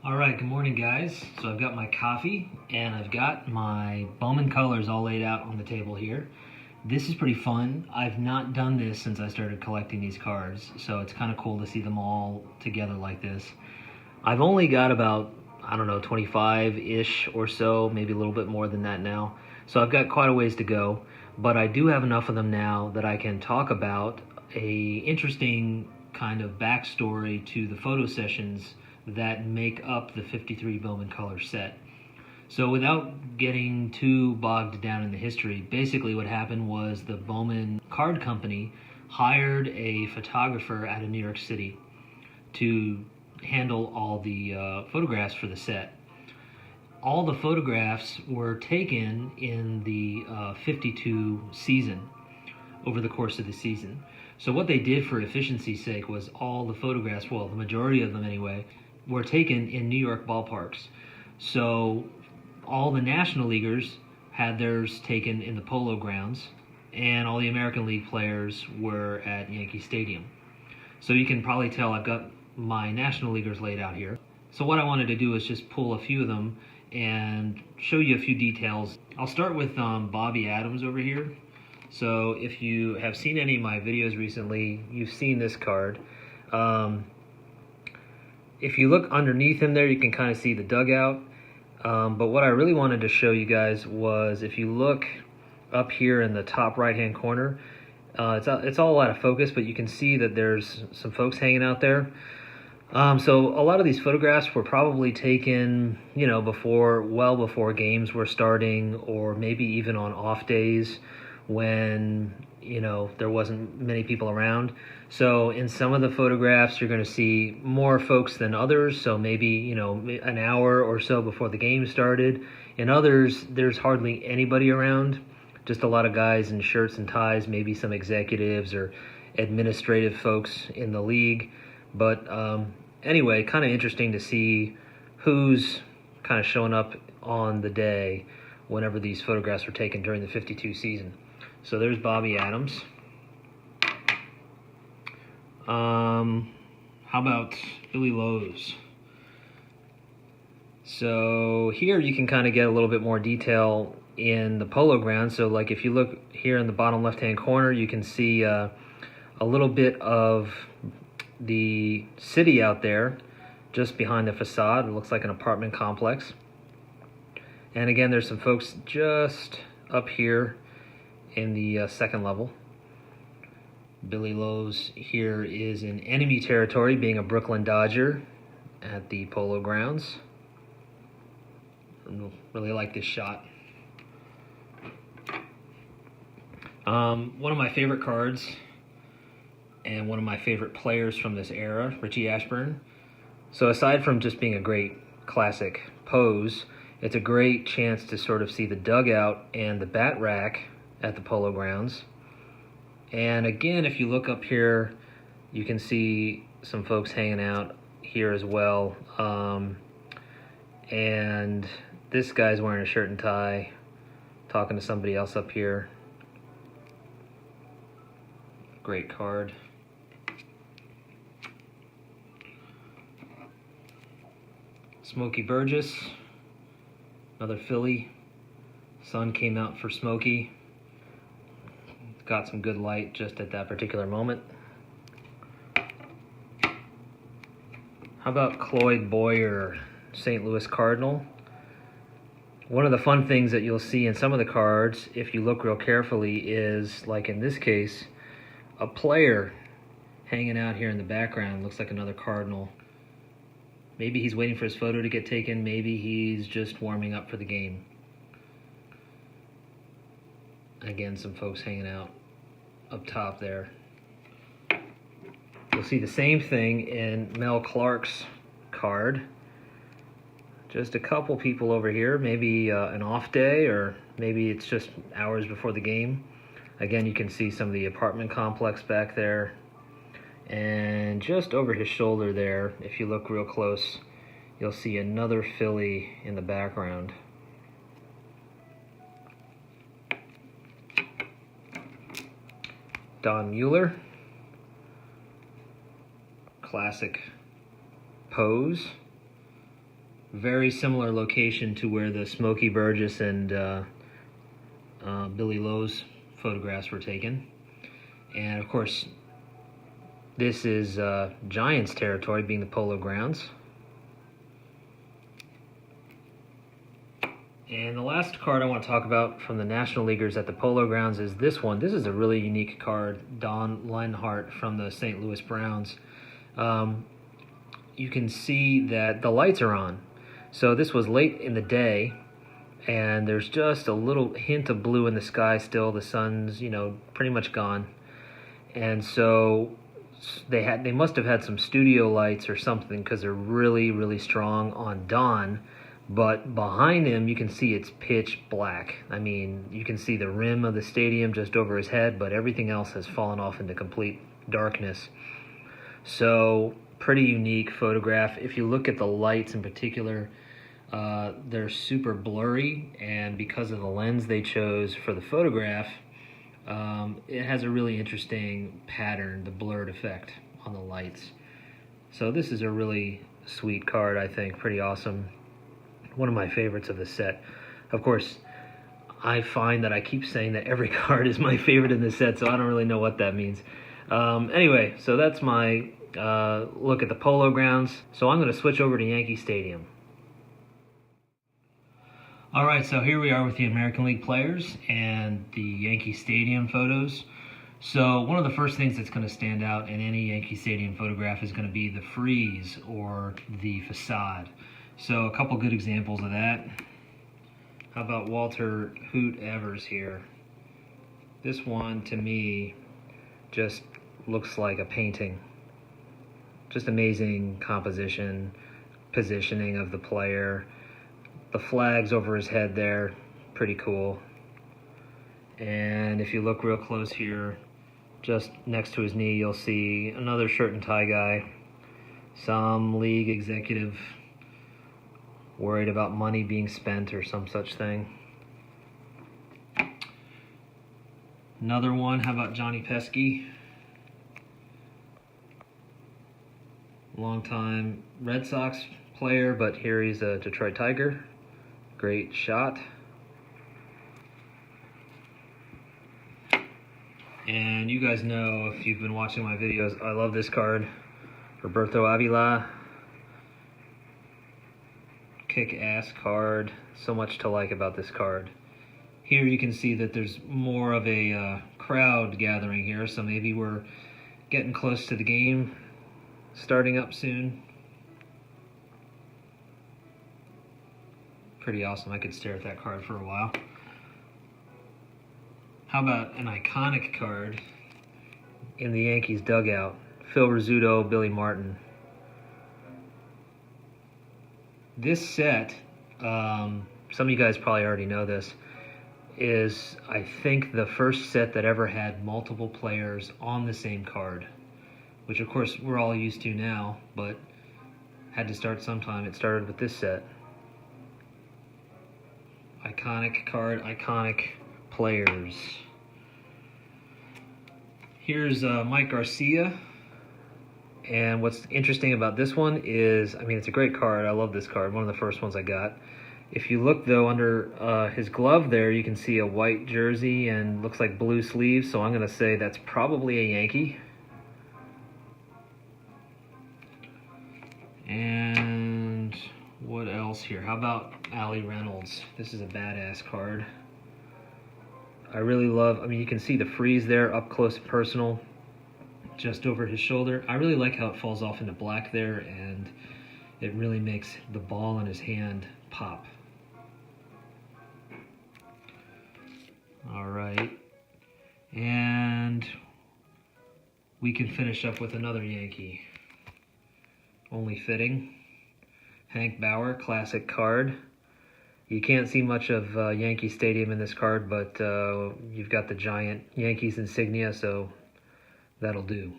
Alright, good morning guys. So I've got my coffee and I've got my Bowman colors all laid out on the table here. This is pretty fun. I've not done this since I started collecting these cards, so it's kind of cool to see them all together like this. I've only got about, 25-ish or so, maybe a little bit more than that now. So I've got quite a ways to go, but I do have enough of them now that I can talk about a interesting kind of backstory to the photo sessions that make up the 53 Bowman color set. So without getting too bogged down in the history, basically what happened was the Bowman card company hired a photographer out of New York City to handle all the photographs for the set. All the photographs were taken in the 52 season, over the course of the season. So what they did for efficiency's sake was all the photographs, well, the majority of them anyway, were taken in New York ballparks. So all the National Leaguers had theirs taken in the Polo Grounds, and all the American League players were at Yankee Stadium. So you can probably tell I've got my National Leaguers laid out here. So what I wanted to do is just pull a few of them and show you a few details. I'll start with Bobby Adams over here. So if you have seen any of my videos recently, you've seen this card. If you look underneath him there, you can kind of see the dugout. But what I really wanted to show you guys was, if you look up here in the top right-hand corner, it's all out of focus, but you can see that there's some folks hanging out there. So a lot of these photographs were probably taken, well before games were starting, or maybe even on off days when there wasn't many people around. So in some of the photographs you're going to see more folks than others, so maybe an hour or so before the game started. In others there's hardly anybody around, just a lot of guys in shirts and ties, maybe some executives or administrative folks in the league. But anyway, kind of interesting to see who's kind of showing up on the day whenever these photographs were taken during the 52 season. So there's Bobby Adams. How about Billy Lowe's? So here you can kind of get a little bit more detail in the Polo Grounds. So like if you look here in the bottom left-hand corner, you can see a little bit of the city out there just behind the facade. It looks like an apartment complex. And again, there's some folks just up here in the second level. Billy Lowe's here is in enemy territory, being a Brooklyn Dodger at the Polo Grounds. Really like this shot. One of my favorite cards and one of my favorite players from this era, Richie Ashburn. So aside from just being a great classic pose, it's a great chance to sort of see the dugout and the bat rack at the Polo Grounds. And again, if you look up here, you can see some folks hanging out here as well. And this guy's wearing a shirt and tie, talking to somebody else up here. Great card. Smokey Burgess, another Philly. Sun came out for Smokey. Got some good light just at that particular moment. How about Cloyd Boyer, St. Louis Cardinal? One of the fun things that you'll see in some of the cards, if you look real carefully, is, like in this case, a player hanging out here in the background. Looks like another Cardinal. Maybe he's waiting for his photo to get taken. Maybe he's just warming up for the game. Again, some folks hanging out up top there. You'll see the same thing in Mel Clark's card. Just a couple people over here, maybe an off day, or maybe it's just hours before the game. Again, you can see some of the apartment complex back there. And just over his shoulder there, if you look real close, you'll see another Philly in the background. Don Mueller, classic pose. Very similar location to where the Smokey Burgess and Billy Lowe's photographs were taken. And of course, this is Giants territory, being the Polo Grounds. And the last card I want to talk about from the National Leaguers at the Polo Grounds is this one. This is a really unique card, Don Lenhart from the St. Louis Browns. You can see that the lights are on. So this was late in the day, and there's just a little hint of blue in the sky still. The sun's, pretty much gone. And so they must have had some studio lights or something, because they're really, really strong on Don. But behind him, you can see it's pitch black. I mean, you can see the rim of the stadium just over his head, but everything else has fallen off into complete darkness. So, pretty unique photograph. If you look at the lights in particular, they're super blurry, and because of the lens they chose for the photograph, it has a really interesting pattern, the blurred effect on the lights. So this is a really sweet card, I think, pretty awesome. One of my favorites of the set. Of course, I find that I keep saying that every card is my favorite in the set, so I don't really know what that means. Anyway, so that's my look at the Polo Grounds. So I'm going to switch over to Yankee Stadium. All right, so here we are with the American League players and the Yankee Stadium photos. So one of the first things that's going to stand out in any Yankee Stadium photograph is going to be the frieze or the facade. So a couple good examples of that. How about Walter Hoot Evers here? This one, to me, just looks like a painting. Just amazing composition, positioning of the player. The flags over his head there, pretty cool. And if you look real close here, just next to his knee, you'll see another shirt and tie guy. Some league executive worried about money being spent or some such thing. Another one, how about Johnny Pesky? Longtime Red Sox player, but here he's a Detroit Tiger. Great shot. And you guys know, if you've been watching my videos, I love this card. Roberto Avila. Kick-ass card. So much to like about this card. Here you can see that there's more of a crowd gathering here, so maybe we're getting close to the game starting up soon. Pretty awesome. I could stare at that card for a while. How about an iconic card in the Yankees dugout? Phil Rizzuto, Billy Martin. This set, some of you guys probably already know this, is, I think, the first set that ever had multiple players on the same card, which of course we're all used to now, but had to start sometime. It started with this set. Iconic card, iconic players. Here's Mike Garcia. And what's interesting about this one is, I mean, it's a great card. I love this card. One of the first ones I got. If you look, though, under his glove there, you can see a white jersey and looks like blue sleeves. So I'm going to say that's probably a Yankee. And what else here? How about Allie Reynolds? This is a badass card. I really love, I mean, you can see the frieze there up close and personal, just over his shoulder. I really like how it falls off into black there, and it really makes the ball in his hand pop. All right. And we can finish up with another Yankee. Only fitting. Hank Bauer, classic card. You can't see much of Yankee Stadium in this card, but you've got the giant Yankees insignia, so that'll do.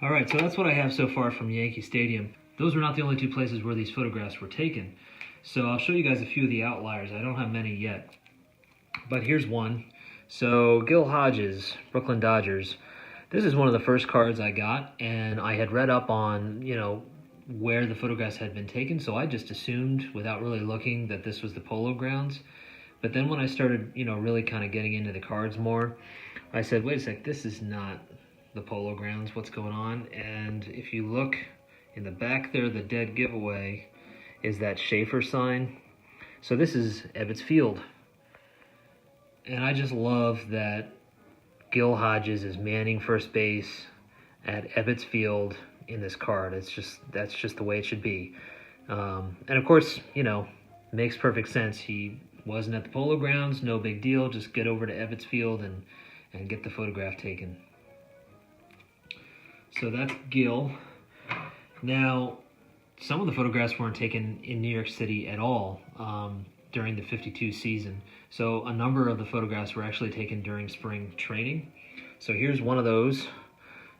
All right, so that's what I have so far from Yankee Stadium. Those were not the only two places where these photographs were taken. So I'll show you guys a few of the outliers. I don't have many yet, but here's one. So Gil Hodges, Brooklyn Dodgers. This is one of the first cards I got, and I had read up on, where the photographs had been taken, so I just assumed, without really looking, that this was the Polo Grounds. But then when I started, really kind of getting into the cards more, I said, wait a sec, this is not the Polo Grounds. What's going on? And if you look in the back there, the dead giveaway is that Schaefer sign. So this is Ebbets Field. And I just love that Gil Hodges is manning first base at Ebbets Field in this card. That's just the way it should be. And of course, makes perfect sense. He wasn't at the Polo Grounds, no big deal. Just get over to Ebbets Field and get the photograph taken. So that's Gil. Now, some of the photographs weren't taken in New York City at all during the 52 season. So a number of the photographs were actually taken during spring training. So here's one of those.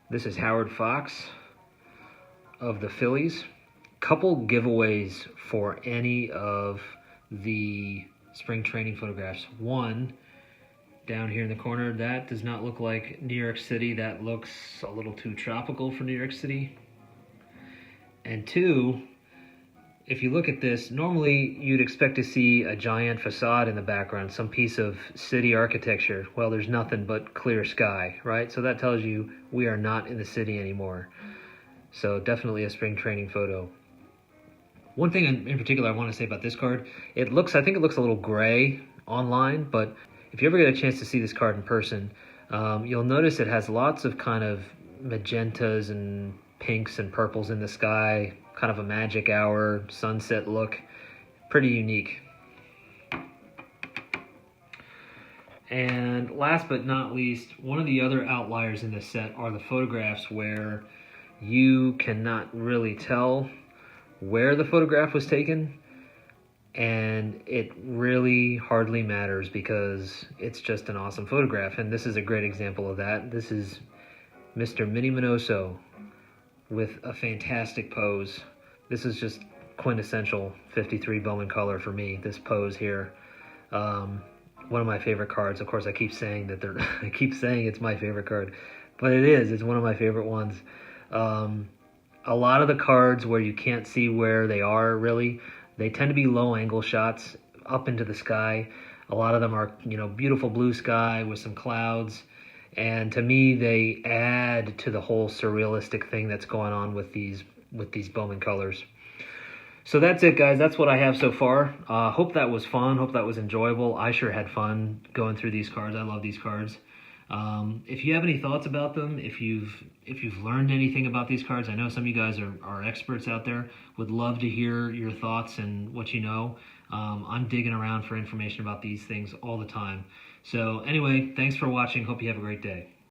This is Howard Fox of the Phillies. Couple giveaways for any of the spring training photographs. One, down here in the corner, that does not look like New York City. That looks a little too tropical for New York City. And two, if you look at this, normally you'd expect to see a giant facade in the background, some piece of city architecture. Well, there's nothing but clear sky, right? So that tells you we are not in the city anymore. So definitely a spring training photo. One thing in particular I want to say about this card, I think it looks a little gray online, but if you ever get a chance to see this card in person, you'll notice it has lots of kind of magentas and pinks and purples in the sky, kind of a magic hour, sunset look. Pretty unique. And last but not least, one of the other outliers in this set are the photographs where you cannot really tell where the photograph was taken, and it really hardly matters because it's just an awesome photograph. And this is a great example of that. This is Mr. Minnie Minoso with a fantastic pose. This is just quintessential 53 Bowman color for me, this pose here. One of my favorite cards. Of course, I keep saying it's my favorite card, but it is. It's one of my favorite ones. A lot of the cards where you can't see where they are, really, they tend to be low angle shots up into the sky. A lot of them are, beautiful blue sky with some clouds. And to me, they add to the whole surrealistic thing that's going on with these Bowman colors. So that's it, guys. That's what I have so far. Hope that was fun. Hope that was enjoyable. I sure had fun going through these cards. I love these cards. If you have any thoughts about them, if you've learned anything about these cards, I know some of you guys are experts out there. Would love to hear your thoughts and what you know. I'm digging around for information about these things all the time. So anyway, thanks for watching. Hope you have a great day.